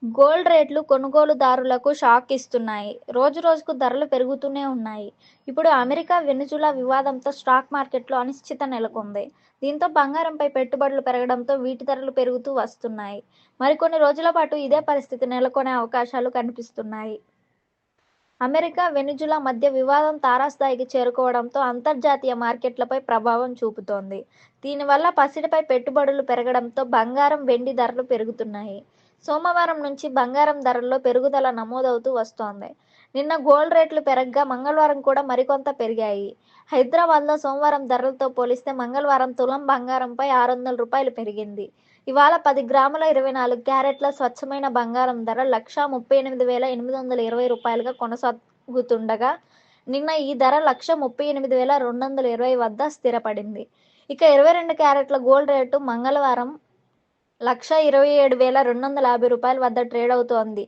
Gold రేట్లు కొనుగోలుదారులకు shock ఇస్తున్నాయి. రోజురోజుకు ధరలు పెరుగుతూనే ఉన్నాయి. ఇప్పుడు అమెరికా, వెనిజులా వివాదంతో స్టాక్ మార్కెట్లో అనిశ్చితి నెలకొంది. దీంతో బంగారంపై పెట్టుబడులు పెరగడంతో వీటి ధరలు పెరుగుతూ వస్తున్నాయి. మరికొన్ని రోజుల పాటు ఇదే పరిస్థితి నెలకొనే అవకాశాలు కనిపిస్తున్నాయి. అమెరికా, వెనిజులా మధ్య వివాదం తారాస్థాయికి చేరుకోవడంతో అంతర్జాతీయ మార్కెట్లపై ప్రభావం చూపుతోంది. దీనివల్ల పసిడిపై పెట్టుబడులు పెరగడంతో బంగారం, వెండి ధరలు పెరుగుతున్నాయి. సోమవారం నుంచి బంగారం ధరల్లో పెరుగుదల నమోదవుతూ వస్తోంది. నిన్న గోల్డ్ రేట్లు పెరగ్గా మంగళవారం కూడా మరికొంత పెరిగాయి. హైదరాబాద్లో సోమవారం ధరలతో పోలిస్తే మంగళవారం తులం బంగారంపై రూ. 600 పెరిగింది. ఇవాళ 10 గ్రాముల 24 క్యారెట్ల స్వచ్ఛమైన బంగారం ధర రూ. 1,38,820గా కొనసాగుతుండగా, నిన్న ఈ ధర రూ. 1,38,220 వద్ద స్థిరపడింది. ఇక 22 క్యారెట్ల గోల్డ్ రేటు మంగళవారం రూ. 1,27,250 వద్ద ట్రేడ్ అవుతోంది.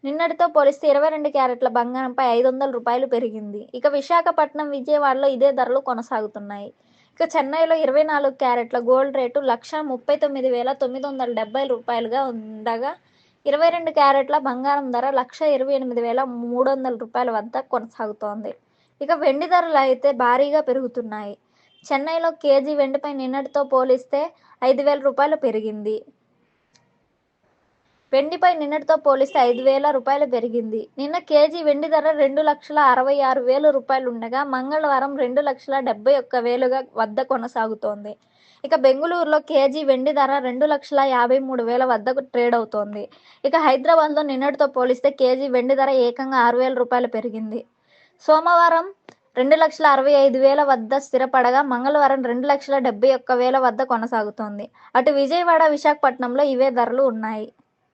నిన్నటితో పోలిస్తే 22 క్యారెట్ల బంగారంపై రూ. 500 పెరిగింది. ఇక విశాఖపట్నం, విజయవాడలో ఇదే ధరలు కొనసాగుతున్నాయి. ఇక చెన్నైలో 24 క్యారెట్ల గోల్డ్ రేటు రూ. 1,39,970గా ఉండగా, 22 క్యారెట్ల బంగారం ధర రూ. 1,28,300 వద్ద కొనసాగుతోంది. ఇక వెండి ధరలు అయితే భారీగా పెరుగుతున్నాయి. చెన్నైలో కేజీ వెండిపై నిన్నటితో పోలిస్తే రూ. 5,000 పెరిగింది. వెండిపై నిన్నటితో పోలిస్తే రూ. 5,000 పెరిగింది. నిన్న కేజీ వెండి ధర రూ. 2,66,000 ఉండగా, మంగళవారం రూ. 2,71,000 వద్ద కొనసాగుతోంది. ఇక బెంగుళూరులో కేజీ వెండి ధర రూ. 2,53,000 వద్ద ట్రేడ్ అవుతోంది. ఇక హైదరాబాద్లో నిన్నటితో పోలిస్తే కేజీ వెండి ధర ఏకంగా రూ. 6,000 పెరిగింది. సోమవారం రూ. 2,65,000 వద్ద స్థిరపడగా, మంగళవారం రూ. 2,71,000 వద్ద కొనసాగుతోంది. అటు విజయవాడ, విశాఖపట్నంలో ఇవే ధరలు ఉన్నాయి.